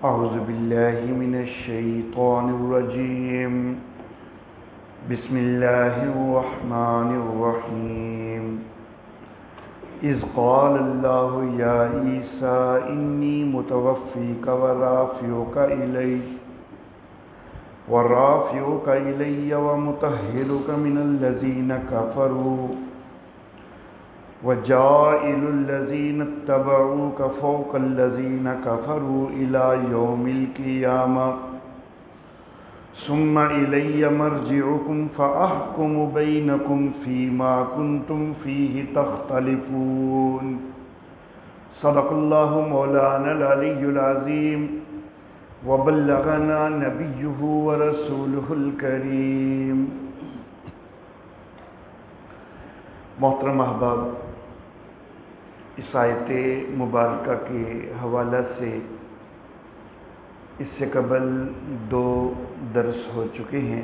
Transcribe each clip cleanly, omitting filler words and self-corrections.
اعوذ باللہ من الشیطان الرجیم بسم اللہ الرحمن الرحیم اذ قال اللہ یا عیسیٰ انی متوفیک ورافعک الی ومطہرک من الذین کفروا وجاعل الذین اتبعوک فوق الذین کفروا الی یوم القیامہ ثم الی مرجعکم فاحکم بینکم فیما کنتم فیہ تختلفون۔ صدق اللہ مولانا العلی العظیم وبلغنا نبیہ ورسولہ الکریم۔ محترم احباب، اس آیت مبارکہ کے حوالہ سے اس سے قبل 2 درس ہو چکے ہیں۔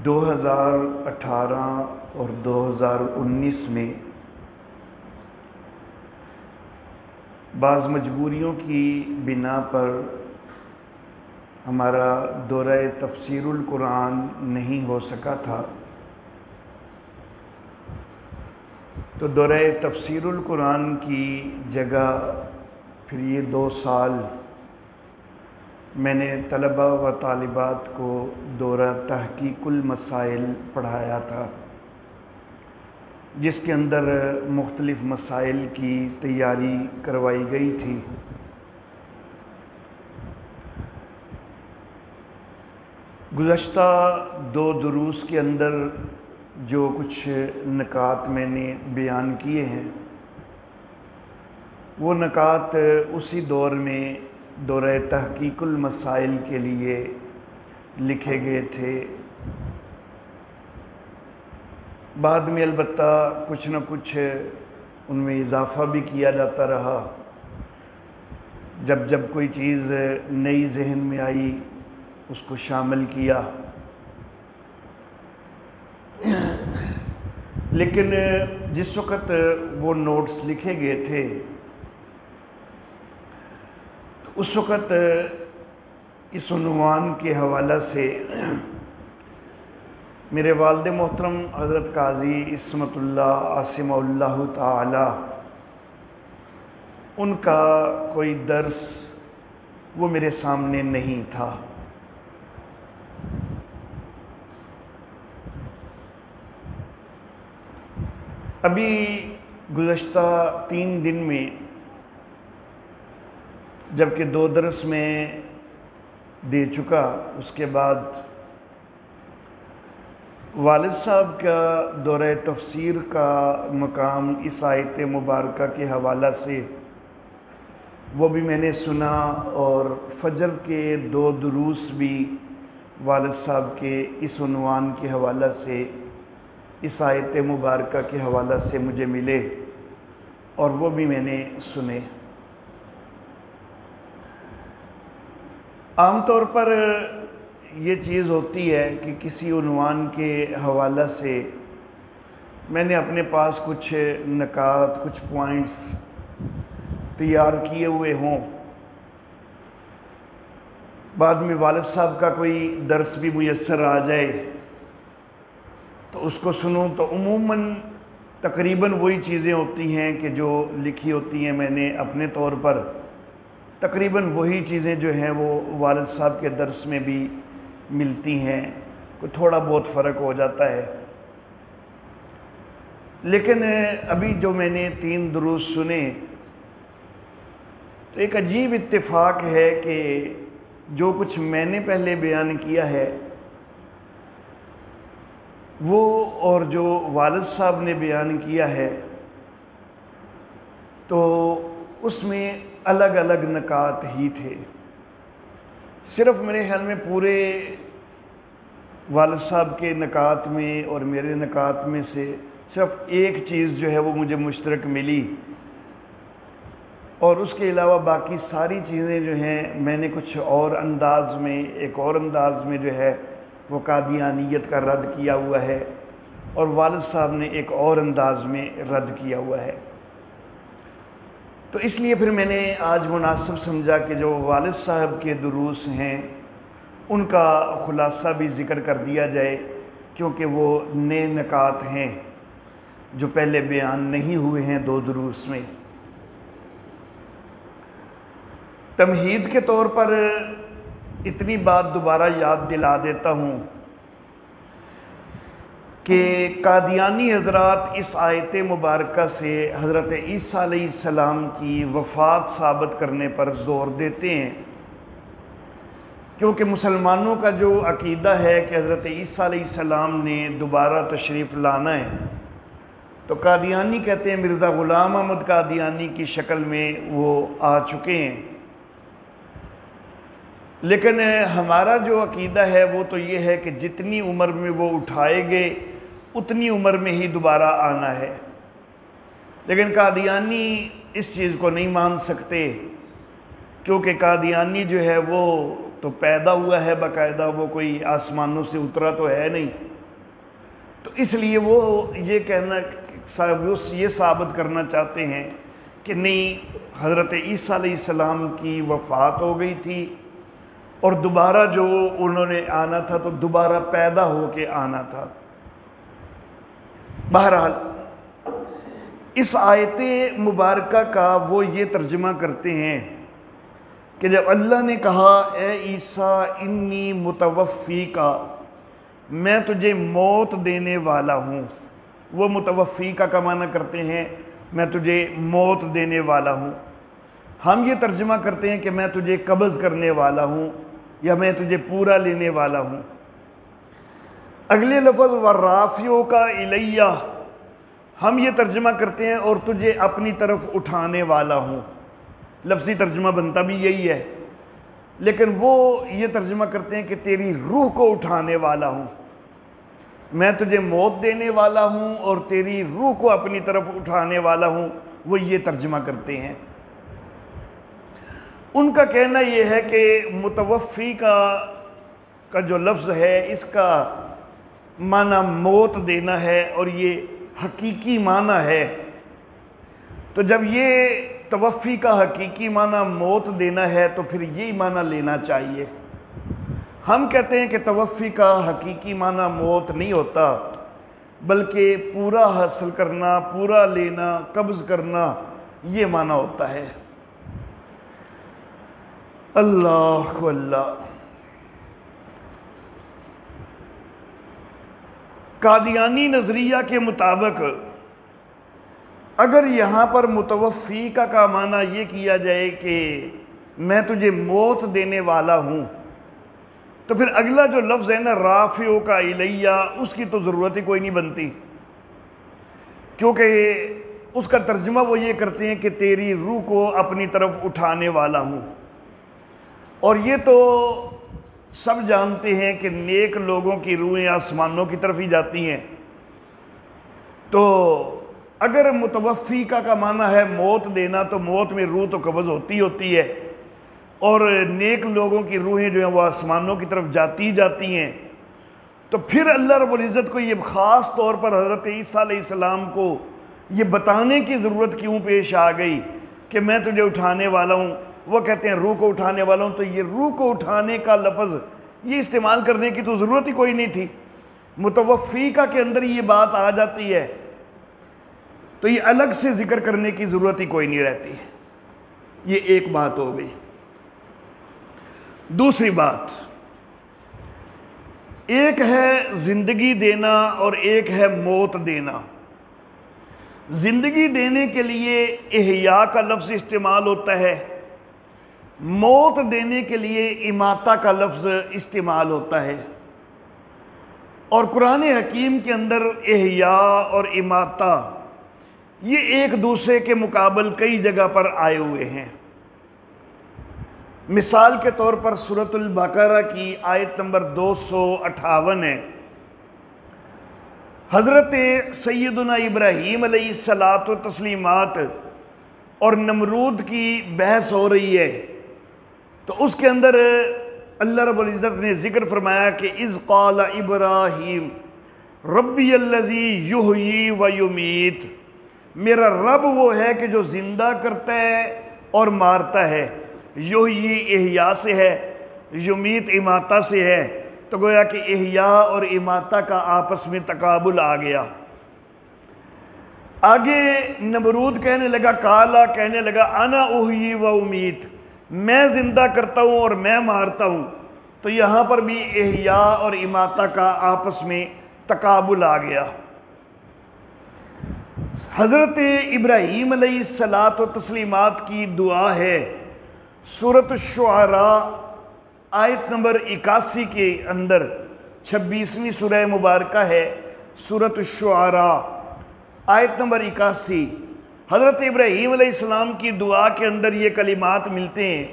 دو 2018 اور 2019 میں بعض مجبوریوں کی بنا پر ہمارا دورہ تفسیر القرآن نہیں ہو سکا تھا، تو دورہ تفسیر القرآن کی جگہ پھر یہ 2 سال میں نے طلبہ و طالبات کو دورہ تحقیق المسائل پڑھایا تھا، جس کے اندر مختلف مسائل کی تیاری کروائی گئی تھی۔ گزشتہ 2 دروس کے اندر جو کچھ نکات میں نے بیان کیے ہیں، وہ نکات اسی دور میں دورہ تحقیق المسائل کے لیے لکھے گئے تھے۔ بعد میں البتہ کچھ نہ کچھ ان میں اضافہ بھی کیا جاتا رہا، جب کوئی چیز نئی ذہن میں آئی اس کو شامل کیا۔ لیکن جس وقت وہ نوٹس لکھے گئے تھے تو اس وقت اس عنوان کے حوالہ سے میرے والد محترم حضرت قاضی عصمت اللہ عاصمہ اللہ تعالی، ان کا کوئی درس وہ میرے سامنے نہیں تھا۔ ابھی گزشتہ 3 دن میں جبکہ 2 درس میں دے چکا، اس کے بعد والد صاحب کا دورہ تفسیر کا مقام اس آیت مبارکہ کے حوالہ سے وہ بھی میں نے سنا، اور فجر کے 2 دروس بھی والد صاحب کے اس عنوان کے حوالہ سے، اس آیت مبارکہ کے حوالہ سے مجھے ملے، اور وہ بھی میں نے سنے۔ عام طور پر یہ چیز ہوتی ہے کہ کسی عنوان کے حوالہ سے میں نے اپنے پاس کچھ نکات، کچھ پوائنٹس تیار کیے ہوئے ہوں، بعد میں والد صاحب کا کوئی درس بھی میسر آ جائے تو اس کو سنوں، تو عموماً تقریباً وہی چیزیں ہوتی ہیں کہ جو لکھی ہوتی ہیں میں نے اپنے طور پر، تقریباً وہی چیزیں جو ہیں وہ والد صاحب کے درس میں بھی ملتی ہیں، کوئی تھوڑا بہت فرق ہو جاتا ہے۔ لیکن ابھی جو میں نے 3 دروس سنے تو ایک عجیب اتفاق ہے کہ جو کچھ میں نے پہلے بیان کیا ہے وہ اور جو والد صاحب نے بیان کیا ہے تو اس میں الگ الگ نکات ہی تھے۔ صرف میرے خیال میں پورے والد صاحب کے نکات میں اور میرے نکات میں سے صرف ایک چیز جو ہے وہ مجھے مشترک ملی، اور اس کے علاوہ باقی ساری چیزیں جو ہیں میں نے کچھ اور انداز میں، ایک اور انداز میں جو ہے وہ قادیانیت کا رد کیا ہوا ہے، اور والد صاحب نے ایک اور انداز میں رد کیا ہوا ہے۔ تو اس لیے پھر میں نے آج مناسب سمجھا کہ جو والد صاحب کے دروس ہیں ان کا خلاصہ بھی ذکر کر دیا جائے، کیونکہ وہ نئے نکات ہیں جو پہلے بیان نہیں ہوئے ہیں 2 دروس میں۔ تمہید کے طور پر اتنی بات دوبارہ یاد دلا دیتا ہوں کہ قادیانی حضرات اس آیت مبارکہ سے حضرت عیسیٰ علیہ السلام کی وفات ثابت کرنے پر زور دیتے ہیں، کیونکہ مسلمانوں کا جو عقیدہ ہے کہ حضرت عیسیٰ علیہ السلام نے دوبارہ تشریف لانا ہے، تو قادیانی کہتے ہیں مرزا غلام احمد قادیانی کی شکل میں وہ آ چکے ہیں، لیکن ہمارا جو عقیدہ ہے وہ تو یہ ہے کہ جتنی عمر میں وہ اٹھائے گئے اتنی عمر میں ہی دوبارہ آنا ہے۔ لیکن قادیانی اس چیز کو نہیں مان سکتے، کیونکہ قادیانی جو ہے وہ تو پیدا ہوا ہے باقاعدہ، وہ کوئی آسمانوں سے اترا تو ہے نہیں، تو اس لیے وہ یہ ثابت کرنا چاہتے ہیں کہ نہیں، حضرت عیسیٰ علیہ السلام کی وفات ہو گئی تھی اور دوبارہ جو انہوں نے آنا تھا تو دوبارہ پیدا ہو کے آنا تھا۔ بہرحال اس آیت مبارکہ کا وہ یہ ترجمہ کرتے ہیں کہ جب اللہ نے کہا اے عیسیٰ انی متوفی کا، میں تجھے موت دینے والا ہوں، وہ متوفی کا معنی کرتے ہیں میں تجھے موت دینے والا ہوں۔ ہم یہ ترجمہ کرتے ہیں کہ میں تجھے قبض کرنے والا ہوں یا میں تجھے پورا لینے والا ہوں۔ اگلے لفظ وَرَافِعُ کا الیہ، ہم یہ ترجمہ کرتے ہیں اور تجھے اپنی طرف اٹھانے والا ہوں، لفظی ترجمہ بنتا بھی یہی ہے، لیکن وہ یہ ترجمہ کرتے ہیں کہ تیری روح کو اٹھانے والا ہوں، میں تجھے موت دینے والا ہوں اور تیری روح کو اپنی طرف اٹھانے والا ہوں، وہ یہ ترجمہ کرتے ہیں۔ ان کا کہنا یہ ہے کہ متوفی کا جو لفظ ہے اس کا معنی موت دینا ہے اور یہ حقیقی معنی ہے، تو جب یہ توفی کا حقیقی معنی موت دینا ہے تو پھر یہی معنی لینا چاہیے۔ ہم کہتے ہیں کہ توفی کا حقیقی معنی موت نہیں ہوتا، بلکہ پورا حاصل کرنا، پورا لینا، قبض کرنا، یہ معنی ہوتا ہے۔ اللہ اللہ۔ قادیانی نظریہ کے مطابق اگر یہاں پر متوفی کا معنی یہ کیا جائے کہ میں تجھے موت دینے والا ہوں، تو پھر اگلا جو لفظ ہے نا رافعُ کا الیہ، اس کی تو ضرورت ہی کوئی نہیں بنتی، کیونکہ اس کا ترجمہ وہ یہ کرتے ہیں کہ تیری روح کو اپنی طرف اٹھانے والا ہوں، اور یہ تو سب جانتے ہیں کہ نیک لوگوں کی روحیں آسمانوں کی طرف ہی جاتی ہیں، تو اگر متوفی کا معنی ہے موت دینا تو موت میں روح تو قبض ہوتی ہے، اور نیک لوگوں کی روحیں جو ہیں وہ آسمانوں کی طرف جاتی ہیں، تو پھر اللہ رب العزت کو یہ خاص طور پر حضرت عیسیٰ علیہ السلام کو یہ بتانے کی ضرورت کیوں پیش آ گئی کہ میں تجھے اٹھانے والا ہوں؟ وہ کہتے ہیں روح کو اٹھانے والا ہوں، تو یہ روح کو اٹھانے کا لفظ یہ استعمال کرنے کی تو ضرورت ہی کوئی نہیں تھی، متوفی کا کے اندر یہ بات آ جاتی ہے تو یہ الگ سے ذکر کرنے کی ضرورت ہی کوئی نہیں رہتی۔ یہ ایک بات ہو گئی۔ دوسری بات، ایک ہے زندگی دینا اور ایک ہے موت دینا۔ زندگی دینے کے لیے احیاء کا لفظ استعمال ہوتا ہے، موت دینے کے لیے اماتہ کا لفظ استعمال ہوتا ہے، اور قرآن حکیم کے اندر احیاء اور اماتہ یہ ایک دوسرے کے مقابل کئی جگہ پر آئے ہوئے ہیں۔ مثال کے طور پر سورۃ البقرہ کی آیت نمبر 258 ہے، حضرت سیدنا ابراہیم علیہ الصلاۃ والتسلیمات اور نمرود کی بحث ہو رہی ہے، تو اس کے اندر اللہ رب العزت نے ذکر فرمایا کہ اذ قال ابراہیم، ربی الذی یحیی و یمیت، میرا رب وہ ہے کہ جو زندہ کرتا ہے اور مارتا ہے۔ یحیی احیاء سے ہے، یمیت اماتہ سے ہے، تو گویا کہ احیاء اور اماتہ کا آپس میں تقابل آ گیا۔ آگے نمرود کہنے لگا، کالا کہنے لگا، انا احیی و امیت، میں زندہ کرتا ہوں اور میں مارتا ہوں۔ تو یہاں پر بھی احیاء اور اماتہ کا آپس میں تقابل آ گیا۔ حضرت ابراہیم علیہ الصلاۃ و تسلیمات کی دعا ہے، سورۃ الشعراء آیت نمبر 81 کے اندر، 26ویں سورہ مبارکہ ہے سورۃ الشعراء آیت نمبر 81۔ حضرت ابراہیم علیہ السلام کی دعا کے اندر یہ کلمات ملتے ہیں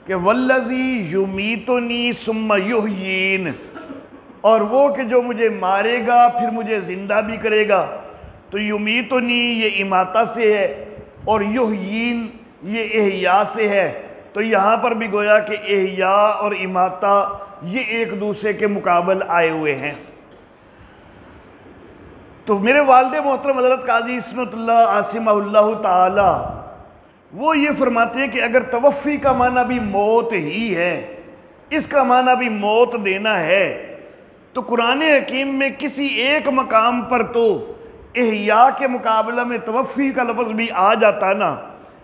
کہ والذی یمیتنی ثم یحیین، اور وہ کہ جو مجھے مارے گا پھر مجھے زندہ بھی کرے گا۔ تو یمیتنی یہ اماتہ سے ہے اور یحیین یہ احیاء سے ہے۔ تو یہاں پر بھی گویا کہ احیاء اور اماتہ یہ ایک دوسرے کے مقابل آئے ہوئے ہیں۔ تو میرے والد محترم حضرت قاضی عصمت اللہ عاصمہ اللہ تعالی وہ یہ فرماتے ہیں کہ اگر توفی کا معنی بھی موت ہی ہے، اس کا معنی بھی موت دینا ہے، تو قرآن حکیم میں کسی ایک مقام پر تو احیاء کے مقابلہ میں توفی کا لفظ بھی آ جاتا نا،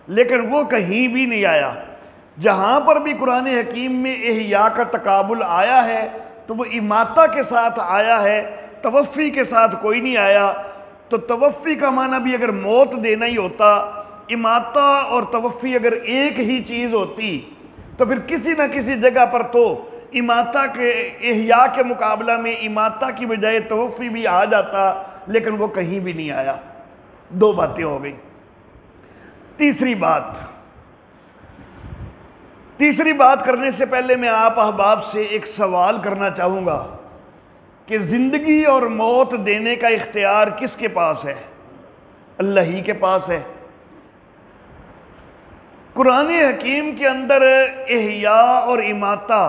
لیکن وہ کہیں بھی نہیں آیا۔ جہاں پر بھی قرآن حکیم میں احیاء کا تقابل آیا ہے تو وہ اماتہ کے ساتھ آیا ہے، توفی کے ساتھ کوئی نہیں آیا۔ تو توفی کا معنی بھی اگر موت دینا ہی ہوتا، اماتہ اور توفی اگر ایک ہی چیز ہوتی، تو پھر کسی نہ کسی جگہ پر تو اماتہ کے احیاء کے مقابلہ میں اماتہ کی بجائے توفی بھی آ جاتا، لیکن وہ کہیں بھی نہیں آیا۔ دو باتیں ہو گئی۔ تیسری بات کرنے سے پہلے میں آپ احباب سے ایک سوال کرنا چاہوں گا کہ زندگی اور موت دینے کا اختیار کس کے پاس ہے؟ اللہ ہی کے پاس ہے۔ قرآن حکیم کے اندر احیاء اور اماتہ،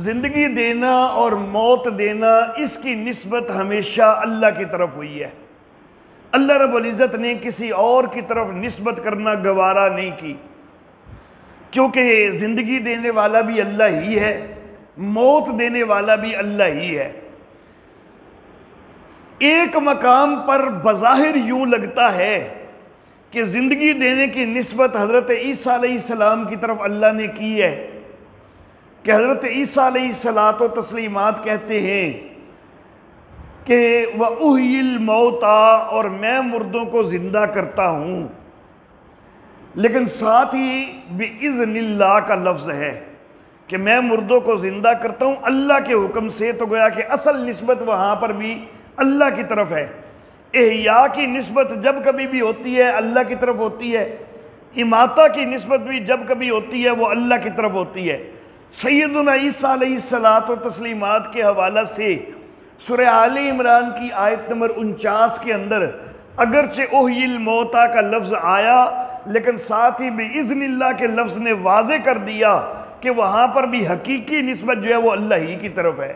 زندگی دینا اور موت دینا، اس کی نسبت ہمیشہ اللہ کی طرف ہوئی ہے۔ اللہ رب العزت نے کسی اور کی طرف نسبت کرنا گوارا نہیں کی، کیونکہ زندگی دینے والا بھی اللہ ہی ہے، موت دینے والا بھی اللہ ہی ہے۔ ایک مقام پر بظاہر یوں لگتا ہے کہ زندگی دینے کی نسبت حضرت عیسیٰ علیہ السلام کی طرف اللہ نے کی ہے، کہ حضرت عیسیٰ علیہ الصلاۃ و تسلیمات کہتے ہیں کہ وَأُحْيِي الْمَوْتَى، اور میں مردوں کو زندہ کرتا ہوں، لیکن ساتھ ہی بِإِذْنِ اللہ کا لفظ ہے کہ میں مردوں کو زندہ کرتا ہوں اللہ کے حکم سے۔ تو گویا کہ اصل نسبت وہاں پر بھی اللہ کی طرف ہے۔ احیاء کی نسبت جب کبھی بھی ہوتی ہے اللہ کی طرف ہوتی ہے، اماتہ کی نسبت بھی جب کبھی ہوتی ہے وہ اللہ کی طرف ہوتی ہے۔ سیدنا عیسیٰ علیہ الصلاۃ و تسلیمات کے حوالہ سے سورہ آل عمران کی آیت نمبر 49 کے اندر اگرچہ احیی الموتیٰ کا لفظ آیا، لیکن ساتھ ہی بِإِذْنِ اللہ کے لفظ نے واضح کر دیا کہ وہاں پر بھی حقیقی نسبت جو ہے وہ اللہ ہی کی طرف ہے،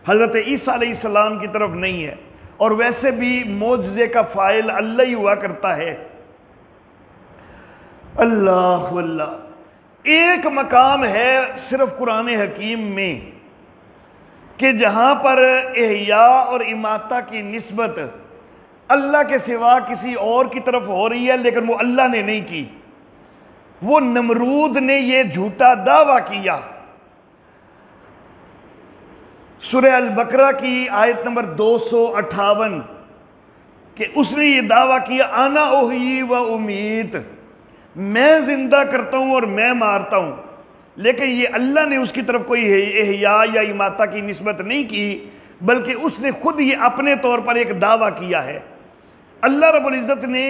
حضرت عیسیٰ علیہ السلام کی طرف نہیں ہے۔ اور ویسے بھی معجزے کا فاعل اللہ ہی ہوا کرتا ہے۔ اللہ اللہ، ایک مقام ہے صرف قرآن حکیم میں کہ جہاں پر احیاء اور اماتہ کی نسبت اللہ کے سوا کسی اور کی طرف ہو رہی ہے، لیکن وہ اللہ نے نہیں کی۔ وہ نمرود نے یہ جھوٹا دعویٰ کیا۔ سورہ البقرہ کی آیت نمبر 258 کہ اس نے یہ دعویٰ کیا، انا احیی و امیت، میں زندہ کرتا ہوں اور میں مارتا ہوں، لیکن یہ اللہ نے اس کی طرف کوئی احیاء یا اماتہ کی نسبت نہیں کی، بلکہ اس نے خود یہ اپنے طور پر ایک دعویٰ کیا ہے۔ اللہ رب العزت نے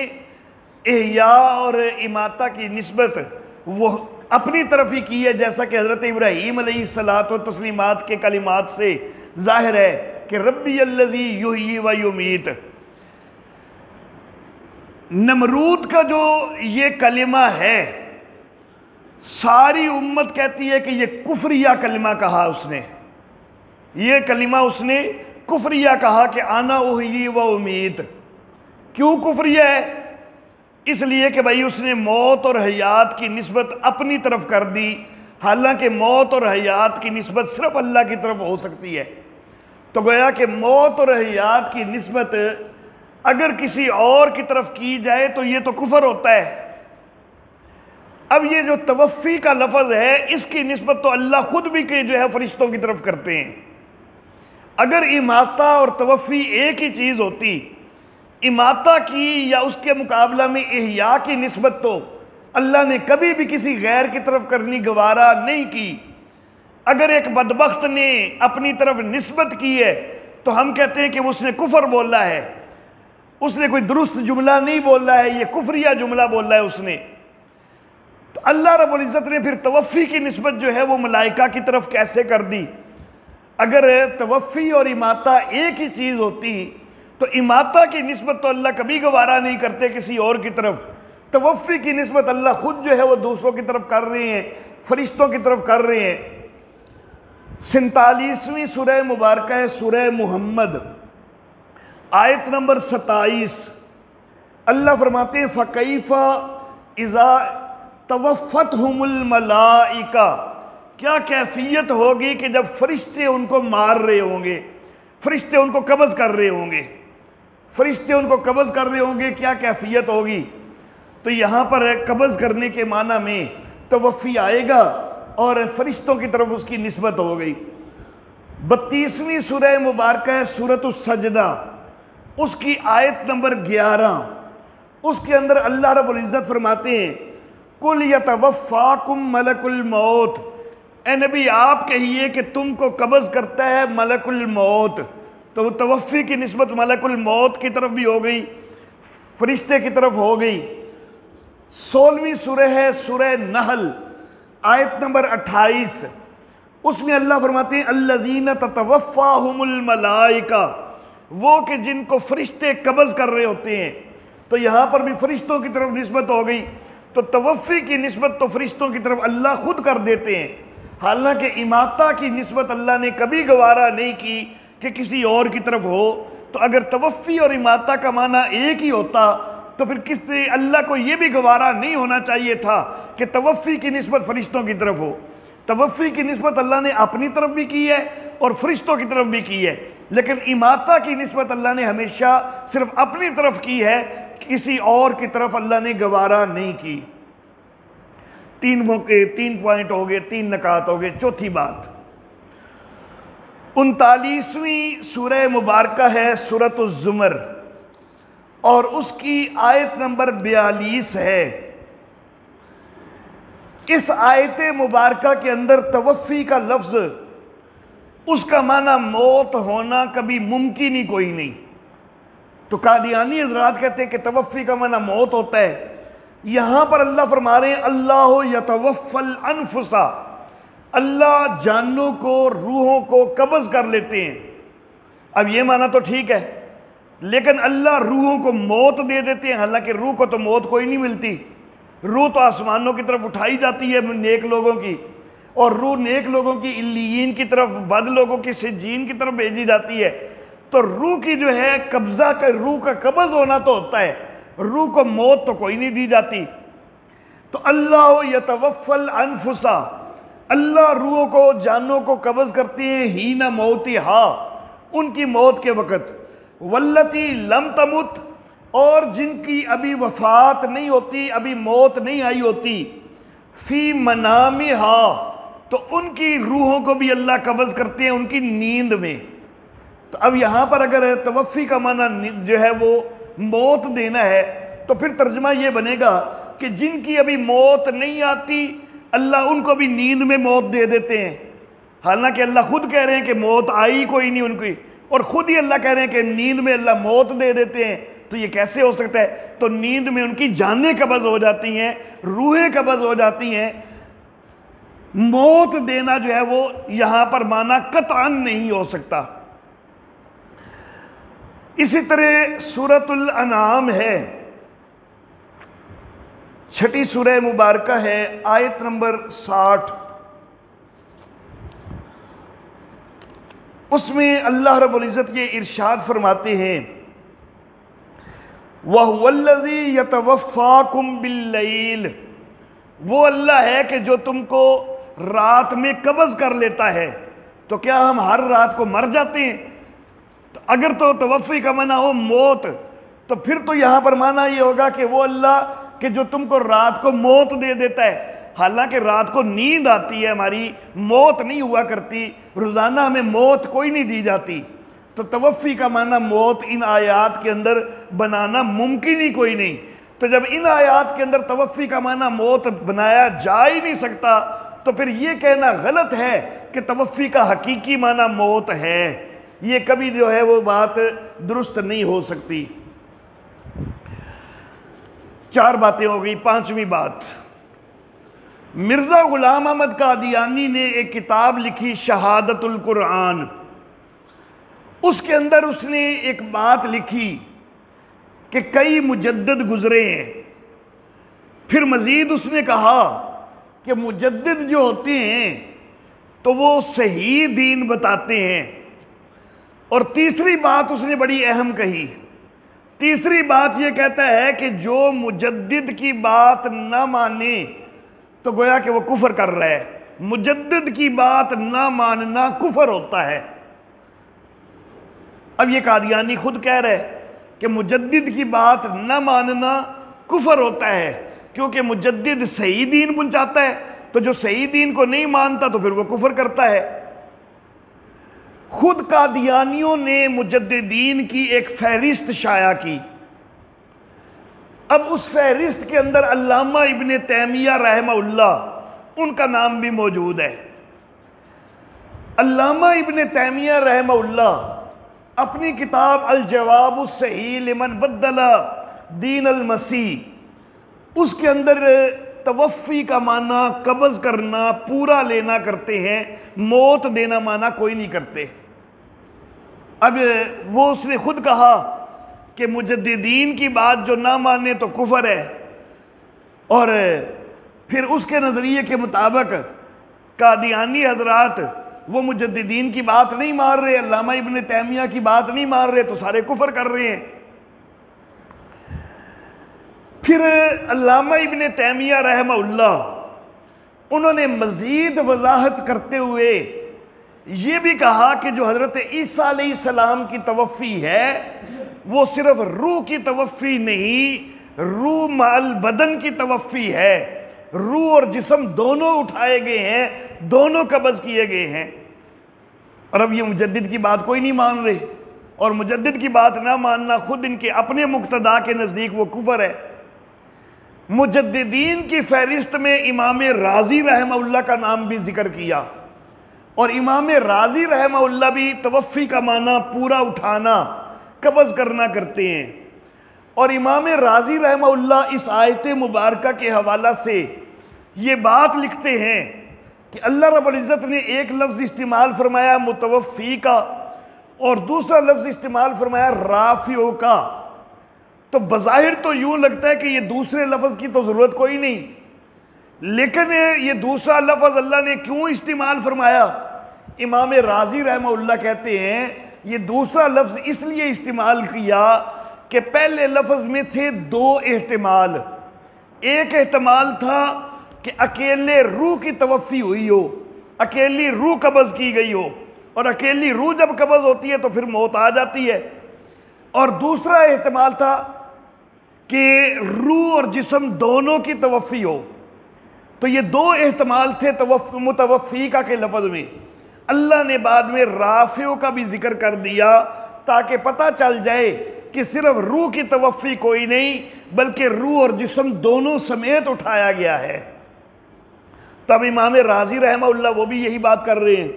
احیاء اور اماتہ کی نسبت وہ اپنی طرف ہی کی ہے، جیسا کہ حضرت ابراہیم علیہ الصلاۃ و تسلیمات کے کلمات سے ظاہر ہے کہ ربی الذی یحیی و یمیت۔ نمرود کا جو یہ کلمہ ہے، ساری امت کہتی ہے کہ یہ کفریہ کلمہ کہا اس نے، یہ کلمہ اس نے کفریہ کہا کہ آنا احیی و امید. کیوں کفریہ ہے؟ اس لیے کہ بھائی اس نے موت اور حیات کی نسبت اپنی طرف کر دی، حالانکہ موت اور حیات کی نسبت صرف اللہ کی طرف ہو سکتی ہے. تو گویا کہ موت اور حیات کی نسبت اگر کسی اور کی طرف کی جائے تو یہ تو کفر ہوتا ہے. اب یہ جو توفی کا لفظ ہے اس کی نسبت تو اللہ خود بھی کہ جو ہے فرشتوں کی طرف کرتے ہیں. اگر اماتہ اور توفی ایک ہی چیز ہوتی، اماتہ کی یا اس کے مقابلہ میں احیاء کی نسبت تو اللہ نے کبھی بھی کسی غیر کی طرف کرنی گوارا نہیں کی. اگر ایک بدبخت نے اپنی طرف نسبت کی ہے تو ہم کہتے ہیں کہ اس نے کفر بولا ہے، اس نے کوئی درست جملہ نہیں بولا ہے، یہ کفریہ جملہ بولا ہے اس نے. تو اللہ رب العزت نے پھر توفی کی نسبت جو ہے وہ ملائکہ کی طرف کیسے کر دی؟ اگر توفی اور اماتہ ایک ہی چیز ہوتی تو اماتہ کی نسبت تو اللہ کبھی گوارا نہیں کرتے کسی اور کی طرف. توفی کی نسبت اللہ خود جو ہے وہ دوسروں کی طرف کر رہے ہیں، فرشتوں کی طرف کر رہے ہیں. 47ویں سورہ مبارکہ ہے سورہ محمد، آیت نمبر 27. اللہ فرماتے ہیں فَكَيْفَ إِذَا تَوَفَّتْهُمُ الْمَلَائِكَةُ، کیا کیفیت ہوگی کہ جب فرشتے ان کو مار رہے ہوں گے، فرشتے ان کو قبض کر رہے ہوں گے، فرشتے ان کو قبض کر رہے ہوں گے، کیا کیفیت ہوگی؟ تو یہاں پر قبض کرنے کے معنی میں توفی آئے گا اور فرشتوں کی طرف اس کی نسبت ہو گئی. 32ویں سورہ مبارکہ ہے سورۃ السجدہ، اس کی آیت نمبر 11. اس کے اندر اللہ رب العزت فرماتے ہیں قُلْ يَتَوَفَّاكُمْ مَلَكُ الْمَوْتِ، اے نبی آپ کہیے کہ تم کو قبض کرتا ہے ملک الموت. تو توفی کی نسبت ملک الموت کی طرف بھی ہو گئی، فرشتے کی طرف ہو گئی. 16ویں سورہ ہے سورہ نحل، آیت نمبر 28. اس میں اللہ فرماتے ہیں الذین تتوفاہم الملائکہ، وہ کہ جن کو فرشتے قبض کر رہے ہوتے ہیں. تو یہاں پر بھی فرشتوں کی طرف نسبت ہو گئی. تو توفی کی نسبت تو فرشتوں کی طرف اللہ خود کر دیتے ہیں، حالانکہ اماتہ کی نسبت اللہ نے کبھی گوارا نہیں کی کہ کسی اور کی طرف ہو. تو اگر توفی اور اماتہ کا معنی ایک ہی ہوتا تو پھر کس سے اللہ کو یہ بھی گوارا نہیں ہونا چاہیے تھا کہ توفی کی نسبت فرشتوں کی طرف ہو. توفی کی نسبت اللہ نے اپنی طرف بھی کی ہے اور فرشتوں کی طرف بھی کی ہے، لیکن اماتہ کی نسبت اللہ نے ہمیشہ صرف اپنی طرف کی ہے، کسی اور کی طرف اللہ نے گوارا نہیں کی. 3 پوائنٹ ہو گئے، 3 نکات ہو گئے. چوتھی بات، 39ویں سورہ مبارکہ ہے سورۃ الزمر اور اس کی آیت نمبر 42 ہے. اس آیت مبارکہ کے اندر توفی کا لفظ، اس کا معنی موت ہونا کبھی ممکن ہی کوئی نہیں. تو قادیانی حضرات کہتے ہیں کہ توفی کا معنی موت ہوتا ہے. یہاں پر اللہ فرما رہے ہیں اللہ یتوفی الانفس، اللہ جانوں کو، روحوں کو قبض کر لیتے ہیں. اب یہ معنی تو ٹھیک ہے، لیکن اللہ روحوں کو موت دے دیتے ہیں، حالانکہ روح کو تو موت کوئی نہیں ملتی. روح تو آسمانوں کی طرف اٹھائی جاتی ہے نیک لوگوں کی، اور روح نیک لوگوں کی علیین کی طرف، بد لوگوں کی سجین کی طرف بھیجی جاتی ہے. تو روح کی جو ہے قبضہ کا، روح کا قبض ہونا تو ہوتا ہے، روح کو موت تو کوئی نہیں دی جاتی. تو اللہ یتوفی الانفس، اللہ روحوں کو، جانوں کو قبض کرتے ہیں حین موتہا، ان کی موت کے وقت. واللتی لم تمت، اور جن کی ابھی وفات نہیں ہوتی، ابھی موت نہیں آئی ہوتی. فی منامہا، تو ان کی روحوں کو بھی اللہ قبض کرتے ہیں ان کی نیند میں. تو اب یہاں پر اگر توفی کا معنی جو ہے وہ موت دینا ہے تو پھر ترجمہ یہ بنے گا کہ جن کی ابھی موت نہیں آتی اللہ ان کو بھی نیند میں موت دے دیتے ہیں، حالانکہ اللہ خود کہہ رہے ہیں کہ موت آئی کوئی نہیں ان کی، اور خود ہی اللہ کہہ رہے ہیں کہ نیند میں اللہ موت دے دیتے ہیں. تو یہ کیسے ہو سکتا ہے؟ تو نیند میں ان کی جانیں قبض ہو جاتی ہیں، روحیں قبض ہو جاتی ہیں. موت دینا جو ہے وہ یہاں پر معنی قطعاً نہیں ہو سکتا. اسی طرح سورۃ الانعام ہے، 6 سورہ مبارکہ ہے، آیت نمبر 60. اس میں اللہ رب العزت یہ ارشاد فرماتے ہیں وَهُوَ الَّذِي يَتَوَفَّاكُمْ بِاللَّيْلِ، وہ اللہ ہے کہ جو تم کو رات میں قبض کر لیتا ہے۔ تو کیا ہم ہر رات کو مر جاتے ہیں؟ تو اگر تو توفی کا معنی ہو موت، تو پھر تو یہاں پر معنی یہ ہوگا کہ وہ اللہ کہ جو تم کو رات کو موت دے دیتا ہے۔ حالانکہ رات کو نیند آتی ہے، ہماری موت نہیں ہوا کرتی، روزانہ ہمیں موت کوئی نہیں دی جاتی۔ تو توفی کا معنی موت ان آیات کے اندر بنانا ممکن ہی کوئی نہیں۔ تو جب ان آیات کے اندر توفی کا معنی موت بنایا جا ہی نہیں سکتا، تو پھر یہ کہنا غلط ہے کہ توفی کا حقیقی معنی موت ہے۔ یہ کبھی جو ہے وہ بات درست نہیں ہو سکتی۔ 4 باتیں ہو گئی، 5ویں بات، مرزا غلام احمد قادیانی نے ایک کتاب لکھی شہادت القرآن۔ اس کے اندر اس نے ایک بات لکھی کہ کئی مجدد گزرے ہیں۔ پھر مزید اس نے کہا کہ مجدد جو ہوتے ہیں تو وہ صحیح دین بتاتے ہیں۔ اور تیسری بات اس نے بڑی اہم کہی، تیسری بات یہ کہتا ہے کہ جو مجدد کی بات نہ مانے تو گویا کہ وہ کفر کر رہا ہے۔ مجدد کی بات نہ ماننا کفر ہوتا ہے۔ اب یہ قادیانی خود کہہ رہے کہ مجدد کی بات نہ ماننا کفر ہوتا ہے، کیونکہ مجدد صحیح دین پہنچاتا ہے، تو جو صحیح دین کو نہیں مانتا تو پھر وہ کفر کرتا ہے۔ خود قادیانیوں نے مجددین کی ایک فہرست شائع کی۔ اب اس فہرست کے اندر علامہ ابن تیمیہ رحمہ اللہ ان کا نام بھی موجود ہے۔ علامہ ابن تیمیہ رحمہ اللہ اپنی کتاب الجواب الصحیح لمن بدل دین المسیح، اس کے اندر توفی کا معنی قبض کرنا، پورا لینا کرتے ہیں، موت دینا معنی کوئی نہیں کرتے۔ اب وہ اس نے خود کہا کہ مجددین کی بات جو نہ مانے تو کفر ہے، اور پھر اس کے نظریے کے مطابق قادیانی حضرات وہ مجددین کی بات نہیں مان رہے، علامہ ابن تیمیہ کی بات نہیں مان رہے، تو سارے کفر کر رہے ہیں۔ پھر علامہ ابن تیمیہ رحمہ اللہ انہوں نے مزید وضاحت کرتے ہوئے یہ بھی کہا کہ جو حضرت عیسیٰ علیہ السلام کی توفی ہے وہ صرف روح کی توفی نہیں، روح مع البدن کی توفی ہے۔ روح اور جسم دونوں اٹھائے گئے ہیں، دونوں قبض کیے گئے ہیں۔ اور اب یہ مجدد کی بات کوئی نہیں مان رہے، اور مجدد کی بات نہ ماننا خود ان کے اپنے مقتدا کے نزدیک وہ کفر ہے۔ مجددین کی فہرست میں امام رازی رحمہ اللہ کا نام بھی ذکر کیا، اور امام رازی رحمہ اللہ بھی توفی کا معنی پورا اٹھانا، قبض کرنا کرتے ہیں۔ اور امام رازی رحمہ اللہ اس آیت مبارکہ کے حوالہ سے یہ بات لکھتے ہیں کہ اللہ رب العزت نے ایک لفظ استعمال فرمایا متوفی کا، اور دوسرا لفظ استعمال فرمایا رافع کا۔ تو بظاہر تو یوں لگتا ہے کہ یہ دوسرے لفظ کی تو ضرورت کوئی نہیں، لیکن یہ دوسرا لفظ اللہ نے کیوں استعمال فرمایا؟ امام رازی رحمہ اللہ کہتے ہیں یہ دوسرا لفظ اس لیے استعمال کیا کہ پہلے لفظ میں تھے 2 احتمال۔ ایک احتمال تھا کہ اکیلے روح کی توفی ہوئی ہو، اکیلی روح قبض کی گئی ہو، اور اکیلی روح جب قبض ہوتی ہے تو پھر موت آ جاتی ہے۔ اور دوسرا احتمال تھا کہ روح اور جسم دونوں کی توفی ہو۔ تو یہ 2 احتمال تھے متوفی کا کے لفظ میں۔ اللہ نے بعد میں رافع کا بھی ذکر کر دیا تاکہ پتہ چل جائے کہ صرف روح کی توفی کوئی نہیں بلکہ روح اور جسم دونوں سمیت اٹھایا گیا ہے۔ تب امام رازی رحمہ اللہ وہ بھی یہی بات کر رہے ہیں۔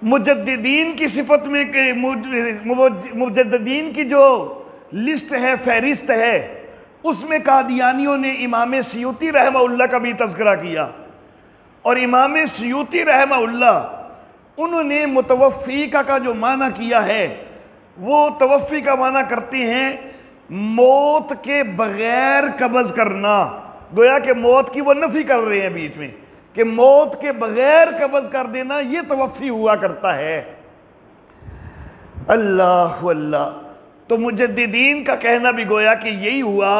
مجددین کی صفت میں کہ مجددین کی جو لسٹ ہے، فہرست ہے، اس میں قادیانیوں نے امام سیوطی رحمہ اللہ کا بھی تذکرہ کیا، اور امام سیوطی رحمہ اللہ انہوں نے متوفی کا جو معنی کیا ہے وہ توفی کا معنی کرتے ہیں موت کے بغیر قبض کرنا، گویا کہ موت کی وہ نفی کر رہے ہیں بیچ میں کہ موت کے بغیر قبض کر دینا یہ توفی ہوا کرتا ہے۔ اللہ اللہ، تو مجددین کا کہنا بھی گویا کہ یہی ہوا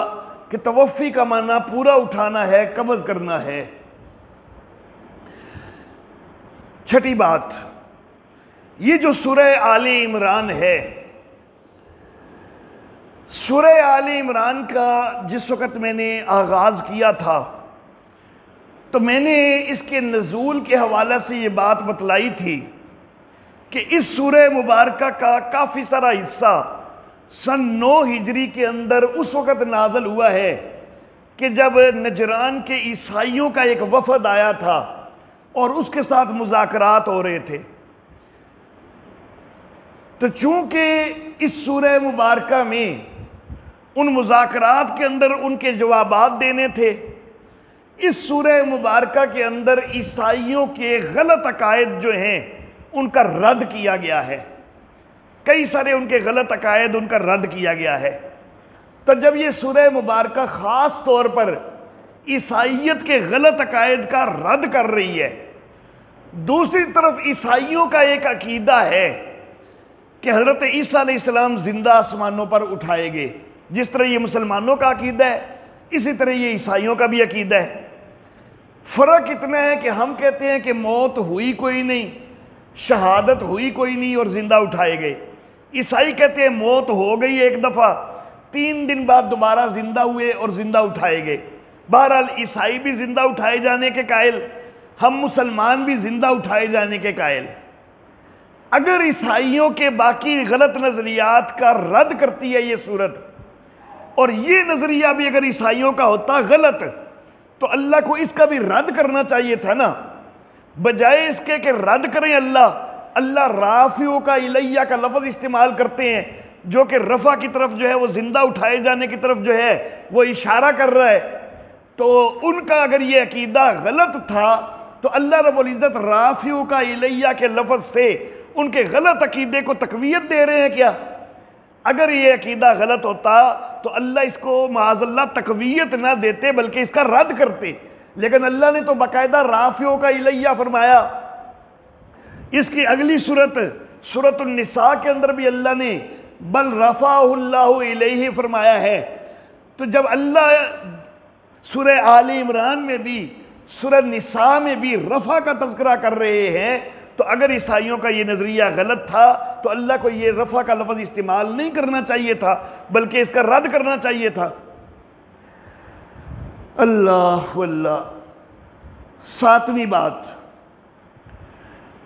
کہ توفی کا معنی پورا اٹھانا ہے، قبض کرنا ہے۔ چھٹی بات، یہ جو سورہ آل عمران ہے، سورہ آل عمران کا جس وقت میں نے آغاز کیا تھا تو میں نے اس کے نزول کے حوالے سے یہ بات بتلائی تھی کہ اس سورہ مبارکہ کا کافی سارا حصہ سن 9 ہجری کے اندر اس وقت نازل ہوا ہے کہ جب نجران کے عیسائیوں کا ایک وفد آیا تھا اور اس کے ساتھ مذاکرات ہو رہے تھے۔ تو چونکہ اس سورہ مبارکہ میں ان مذاکرات کے اندر ان کے جوابات دینے تھے، اس سورہ مبارکہ کے اندر عیسائیوں کے غلط عقائد جو ہیں ان کا رد کیا گیا ہے، کئی سارے ان کے غلط عقائد ان کا رد کیا گیا ہے۔ تو جب یہ سورہ مبارکہ خاص طور پر عیسائیت کے غلط عقائد کا رد کر رہی ہے، دوسری طرف عیسائیوں کا ایک عقیدہ ہے کہ حضرت عیسیٰ علیہ السلام زندہ آسمانوں پر اٹھائے گئے، جس طرح یہ مسلمانوں کا عقیدہ ہے اسی طرح یہ عیسائیوں کا بھی عقیدہ ہے۔ فرق اتنا ہے کہ ہم کہتے ہیں کہ موت ہوئی کوئی نہیں، شہادت ہوئی کوئی نہیں اور زندہ اٹھائے گئے۔ عیسائی کہتے ہیں موت ہو گئی ایک دفعہ، 3 دن بعد دوبارہ زندہ ہوئے اور زندہ اٹھائے گئے۔ بہرحال عیسائی بھی زندہ اٹھائے جانے کے قائل، ہم مسلمان بھی زندہ اٹھائے جانے کے قائل۔ اگر عیسائیوں کے باقی غلط نظریات کا رد کرتی ہے یہ سورت، اور یہ نظریہ بھی اگر عیسائیوں کا ہوتا غلط، تو اللہ کو اس کا بھی رد کرنا چاہیے تھا نا، بجائے اس کے کہ رد کریں اللہ رافعو کا الیہ کا لفظ استعمال کرتے ہیں، جو کہ رفع کی طرف جو ہے وہ زندہ اٹھائے جانے کی طرف جو ہے وہ اشارہ کر رہا ہے۔ تو ان کا اگر یہ عقیدہ غلط تھا تو اللہ رب العزت رافعو کا الیہ کے لفظ سے ان کے غلط عقیدے کو تقویت دے رہے ہیں کیا؟ اگر یہ عقیدہ غلط ہوتا تو اللہ اس کو معاذ اللہ تقویت نہ دیتے بلکہ اس کا رد کرتے، لیکن اللہ نے تو باقاعدہ رافعو کا الیہ فرمایا۔ اس کی اگلی سورۃ النساء کے اندر بھی اللہ نے بل رفعہ اللہ الیہ فرمایا ہے۔ تو جب اللہ سورہ آل عمران میں بھی سورہ نساء میں بھی رفع کا تذکرہ کر رہے ہیں، تو اگر عیسائیوں کا یہ نظریہ غلط تھا تو اللہ کو یہ رفع کا لفظ استعمال نہیں کرنا چاہیے تھا بلکہ اس کا رد کرنا چاہیے تھا۔ اللہ اللہ۔ 7ویں بات،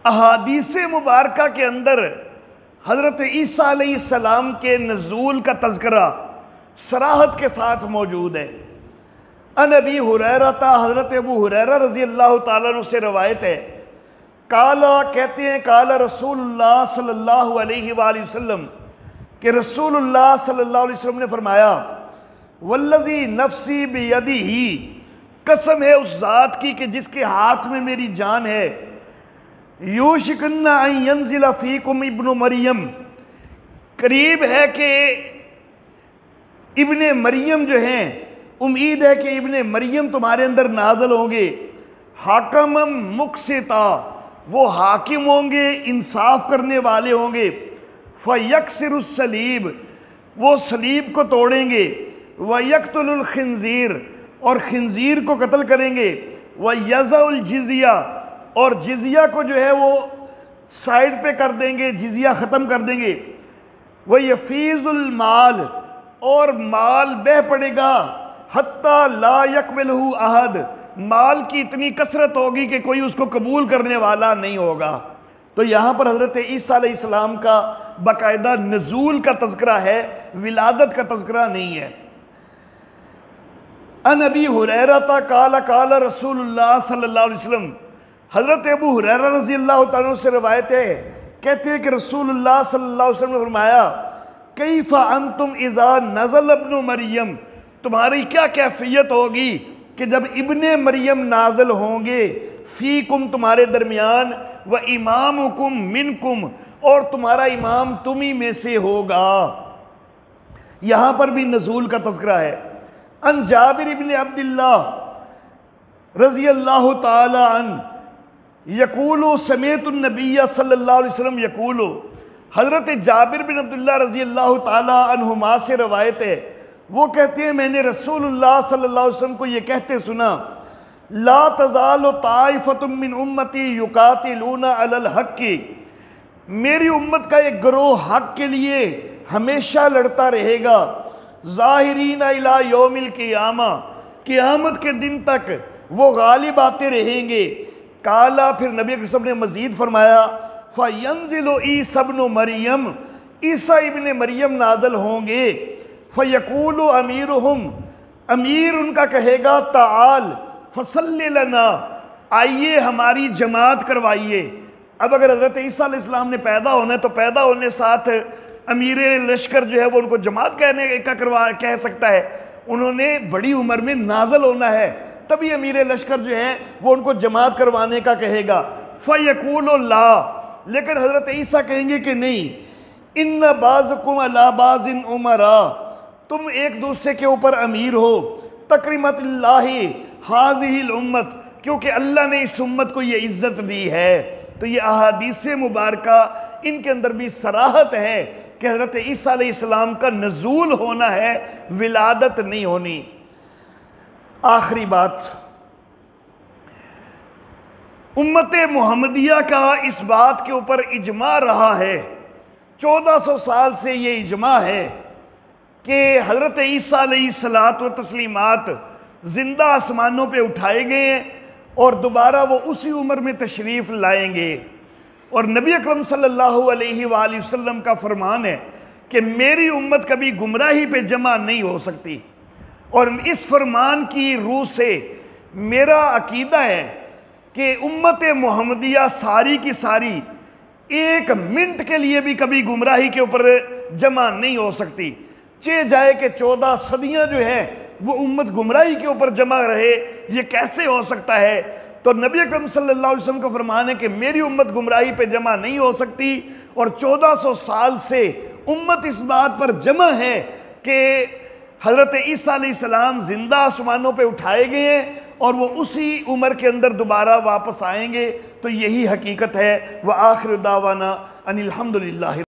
احادیث مبارکہ کے اندر حضرت عیسیٰ علیہ السلام کے نزول کا تذکرہ صراحت کے ساتھ موجود ہے۔ ان ابی ہریرہ، حضرت ابو ہریرہ رضی اللہ تعالیٰ عنہ سے روایت ہے، کالا کہتے ہیں کالا رسول اللہ صلی اللہ علیہ وآلہ وسلم، کہ رسول اللہ صلی اللہ علیہ وسلم نے فرمایا، والذی نفسی بیدہ، قسم ہے اس ذات کی کہ جس کے ہاتھ میں میری جان ہے، یوشکن ان ینزل فیکم ابن مریم، قریب ہے کہ ابن مریم جو ہیں، امید ہے کہ ابن مریم تمہارے اندر نازل ہوں گے، حاکم مقسطا، وہ حاکم ہوں گے، انصاف کرنے والے ہوں گے، فیکسر الصلیب، وہ صلیب کو توڑیں گے، ویقتل الخنزیر، اور خنزیر کو قتل کریں گے، ویضع الجزیہ، اور جزیہ کو جو ہے وہ سائیڈ پہ کر دیں گے، جزیہ ختم کر دیں گے، ویفیض المال، اور مال بہہ پڑے گا، حتی لا یقبلہ احد، مال کی اتنی کثرت ہوگی کہ کوئی اس کو قبول کرنے والا نہیں ہوگا۔ تو یہاں پر حضرت عیسیٰ علیہ السلام کا باقاعدہ نزول کا تذکرہ ہے، ولادت کا تذکرہ نہیں ہے۔ ان ابی ہریرہ قال قال رسول اللہ صلی اللہ علیہ وسلم، حضرت ابو ہریرہ رضی اللہ تعالیٰ سے روایت ہے، کہتے ہیں کہ رسول اللہ صلی اللہ علیہ وسلم نے فرمایا، کیف انتم اذا نزل ابن مریم، تمہاری کیا کیفیت ہوگی کہ جب ابن مریم نازل ہوں گے، فیکم تمہارے درمیان، و امامکم منکم، اور تمہارا امام تمہیں میں سے ہوگا۔ یہاں پر بھی نزول کا تذکرہ ہے۔ ان جابر ابن عبداللہ، رضی اللہ تعالی عنہ یقول سمیعت النبی صلی اللہ علیہ وسلم یقول، حضرت جابر بن عبداللہ رضی اللہ تعالی عنہما سے روایت ہے، وہ کہتے ہیں میں نے رسول اللہ صلی اللہ علیہ وسلم کو یہ کہتے سنا، لا تزال طائفۃ من امتی یقاتلون علی الحق، میری امت کا ایک گروہ حق کے لیے ہمیشہ لڑتا رہے گا، ظاہرین الی یوم القیامہ، قیامت کے دن تک وہ غالب آتے رہیں گے۔ کالا، پھر نبی اکرم صلی اللہ علیہ وسلم نے مزید فرمایا، فَيَنزِلُ عِيسَى ابْنُ مَرْيَمَ، عیسیٰ ابن مریم نازل ہوں گے، فَيَقُولُ أَمِيرُهُمْ، امیر ان کا کہے گا، تعال فَصَلِّ لَنَا، آئیے ہماری جماعت کروائیے۔ اب اگر حضرت عیسیٰ علیہ السلام نے پیدا ہونا ہے تو پیدا ہونے ساتھ امیر لشکر جو ہے وہ ان کو جماعت کہہ سکتا ہے؟ انہوں نے بڑی عمر میں نازل ہونا ہے، تبھی امیر لشکر جو ہے وہ ان کو جماعت کروانے کا کہے گا۔ فَيَقُولُ لَا، لیکن حضرت عیسیٰ کہیں گے کہ نہیں، اِنَّ بَعْضَكُمْ عَلَىٰ بَعْضٍ أُمَرَاء، تم ایک دوسرے کے اوپر امیر ہو، تکرمت اللہ ہذہ الامت، کیونکہ اللہ نے اس امت کو یہ عزت دی ہے۔ تو یہ احادیث مبارکہ ان کے اندر بھی صراحت ہے کہ حضرت عیسیٰ علیہ السلام کا نزول ہونا ہے، ولادت نہیں ہونی۔ آخری بات، امت محمدیہ کا اس بات کے اوپر اجماع رہا ہے، 1400 سال سے یہ اجماع ہے کہ حضرت عیسیٰ علیہ الصلاۃ والتسلیمات زندہ آسمانوں پہ اٹھائے گئے ہیں اور دوبارہ وہ اسی عمر میں تشریف لائیں گے، اور نبی اکرم صلی اللہ علیہ وآلہ وسلم کا فرمان ہے کہ میری امت کبھی گمراہی پہ جمع نہیں ہو سکتی، اور اس فرمان کی روح سے میرا عقیدہ ہے کہ امت محمدیہ ساری کی ساری ایک منٹ کے لیے بھی کبھی گمراہی کے اوپر جمع نہیں ہو سکتی، چہ جائے کہ 14 صدیاں جو ہے وہ امت گمراہی کے اوپر جمع رہے، یہ کیسے ہو سکتا ہے؟ تو نبی اکرم صلی اللہ علیہ وسلم کا فرمان ہے کہ میری امت گمراہی پہ جمع نہیں ہو سکتی، اور 1400 سال سے امت اس بات پر جمع ہے کہ حضرت عیسیٰ علیہ السلام زندہ آسمانوں پہ اٹھائے گئے ہیں اور وہ اسی عمر کے اندر دوبارہ واپس آئیں گے۔ تو یہی حقیقت ہے۔ وآخر دعوانا ان الحمدللہ۔